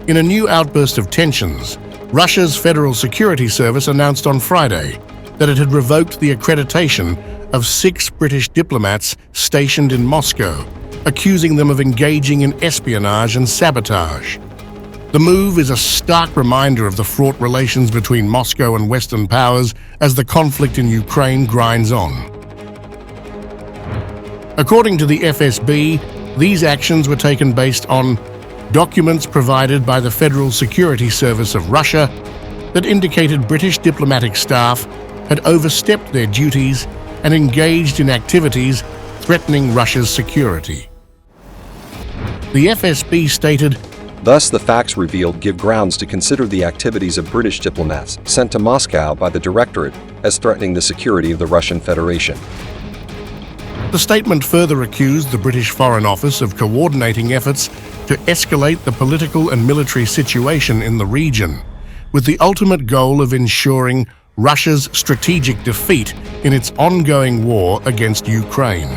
In a new outburst of tensions, Russia's Federal Security Service announced on Friday that it had revoked the accreditation of 6 British diplomats stationed in Moscow, accusing them of engaging in espionage and sabotage. The move is a stark reminder of the fraught relations between Moscow and Western powers as the conflict in Ukraine grinds on. According to the FSB, these actions were taken based on documents provided by the Federal Security Service of Russia that indicated British diplomatic staff had overstepped their duties and engaged in activities threatening Russia's security. The FSB stated, "Thus, the facts revealed give grounds to consider the activities of British diplomats sent to Moscow by the Directorate as threatening the security of the Russian Federation." The statement further accused the British Foreign Office of coordinating efforts to escalate the political and military situation in the region, with the ultimate goal of ensuring Russia's strategic defeat in its ongoing war against Ukraine.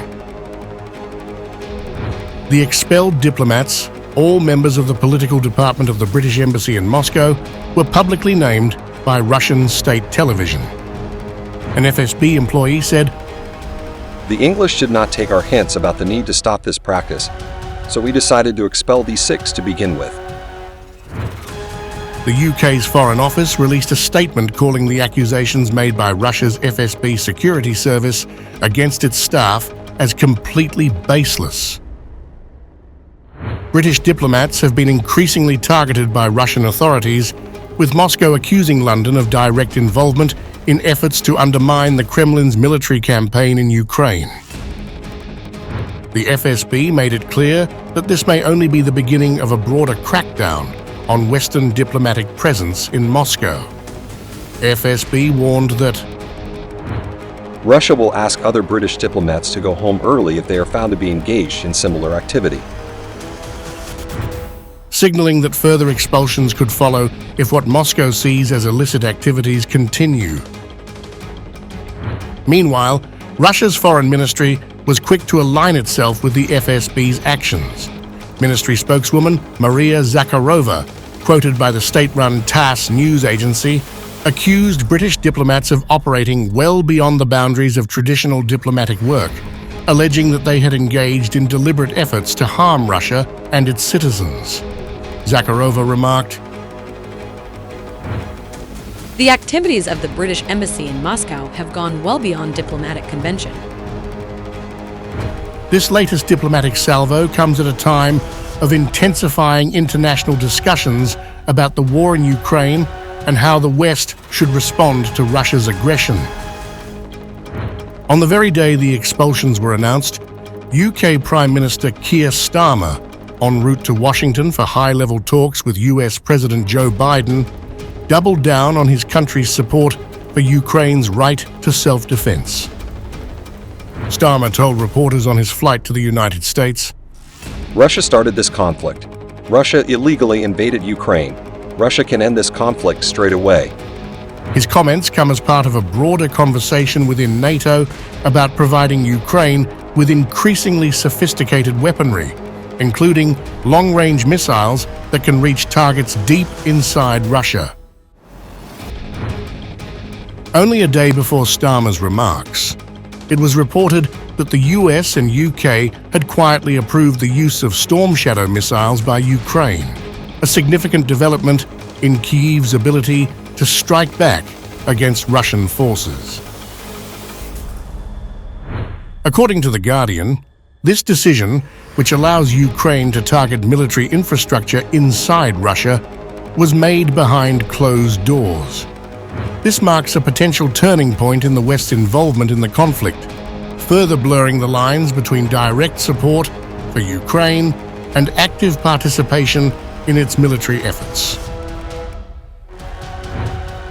The expelled diplomats, all members of the political department of the British Embassy in Moscow, were publicly named by Russian state television. An FSB employee said, "The English did not take our hints about the need to stop this practice, so we decided to expel these 6 to begin with." The UK's Foreign Office released a statement calling the accusations made by Russia's FSB security service against its staff as completely baseless. British diplomats have been increasingly targeted by Russian authorities, with Moscow accusing London of direct involvement in efforts to undermine the Kremlin's military campaign in Ukraine. The FSB made it clear that this may only be the beginning of a broader crackdown on Western diplomatic presence in Moscow. FSB warned that Russia will ask other British diplomats to go home early if they are found to be engaged in similar activity, signaling that further expulsions could follow if what Moscow sees as illicit activities continue. Meanwhile, Russia's foreign ministry was quick to align itself with the FSB's actions. Ministry spokeswoman Maria Zakharova, quoted by the state-run TASS news agency, accused British diplomats of operating well beyond the boundaries of traditional diplomatic work, alleging that they had engaged in deliberate efforts to harm Russia and its citizens. Zakharova remarked, "The activities of the British Embassy in Moscow have gone well beyond diplomatic convention." This latest diplomatic salvo comes at a time of intensifying international discussions about the war in Ukraine and how the West should respond to Russia's aggression. On the very day the expulsions were announced, UK Prime Minister Keir Starmer, en route to Washington for high-level talks with US President Joe Biden, doubled down on his country's support for Ukraine's right to self-defense. Starmer told reporters on his flight to the United States, "Russia started this conflict. Russia illegally invaded Ukraine. Russia can end this conflict straight away." His comments come as part of a broader conversation within NATO about providing Ukraine with increasingly sophisticated weaponry, including long-range missiles that can reach targets deep inside Russia. Only a day before Starmer's remarks, it was reported that the US and UK had quietly approved the use of Storm Shadow missiles by Ukraine, a significant development in Kyiv's ability to strike back against Russian forces. According to The Guardian, this decision, which allows Ukraine to target military infrastructure inside Russia, was made behind closed doors. This marks a potential turning point in the West's involvement in the conflict, further blurring the lines between direct support for Ukraine and active participation in its military efforts.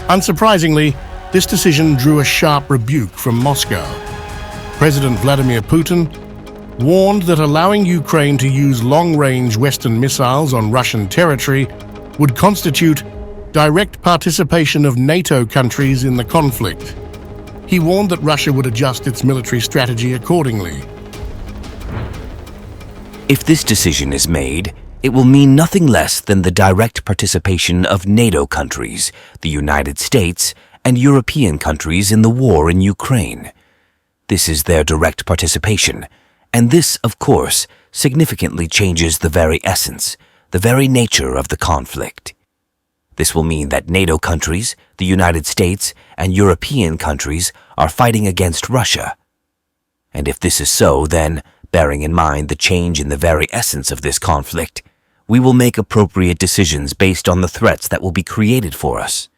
Unsurprisingly, this decision drew a sharp rebuke from Moscow. President Vladimir Putin warned that allowing Ukraine to use long-range Western missiles on Russian territory would constitute direct participation of NATO countries in the conflict. He warned that Russia would adjust its military strategy accordingly. If this decision is made, It will mean nothing less than the direct participation of NATO countries, the United States, and European countries in the war in Ukraine. This is their direct participation, and this, of course, significantly changes the very essence, the very nature of the conflict. This will mean that NATO countries, the United States, and European countries are fighting against Russia. And if this is so, then, bearing in mind the change in the very essence of this conflict, we will make appropriate decisions based on the threats that will be created for us.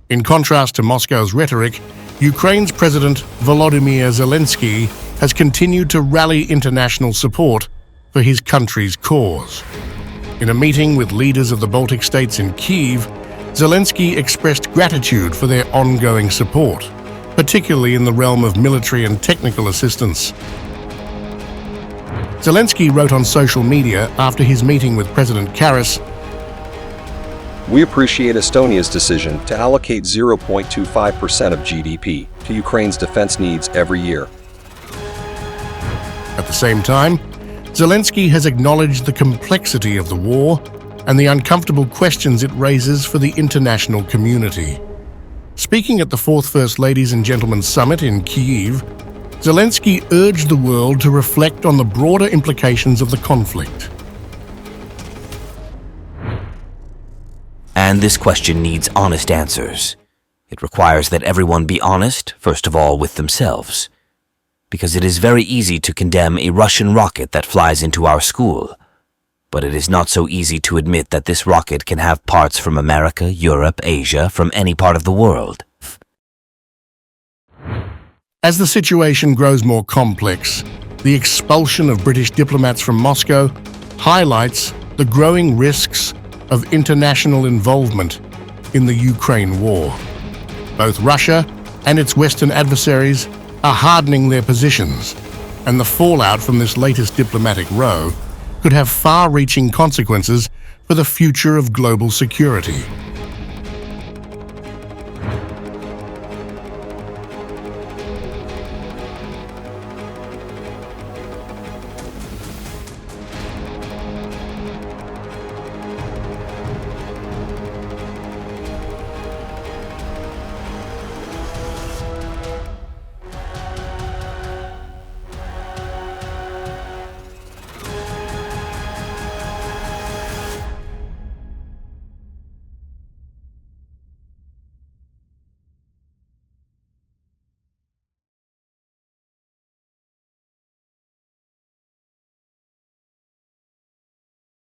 In contrast to Moscow's rhetoric, Ukraine's President Volodymyr Zelenskyy has continued to rally international support for his country's cause. In a meeting with leaders of the Baltic states in Kyiv, Zelenskyy expressed gratitude for their ongoing support, particularly in the realm of military and technical assistance. Zelenskyy wrote on social media after his meeting with President Karas, "We appreciate Estonia's decision to allocate 0.25% of GDP to Ukraine's defense needs every year." At the same time, Zelenskyy has acknowledged the complexity of the war and the uncomfortable questions it raises for the international community. Speaking at the 4th First Ladies and Gentlemen Summit in Kyiv, Zelenskyy urged the world to reflect on the broader implications of the conflict. And this question needs honest answers. It requires that everyone be honest, first of all, with themselves. Because it is very easy to condemn a Russian rocket that flies into our school. But it is not so easy to admit that this rocket can have parts from America, Europe, Asia, from any part of the world. As the situation grows more complex, the expulsion of British diplomats from Moscow highlights the growing risks of international involvement in the Ukraine war. Both Russia and its Western adversaries are hardening their positions, and the fallout from this latest diplomatic row could have far-reaching consequences for the future of global security.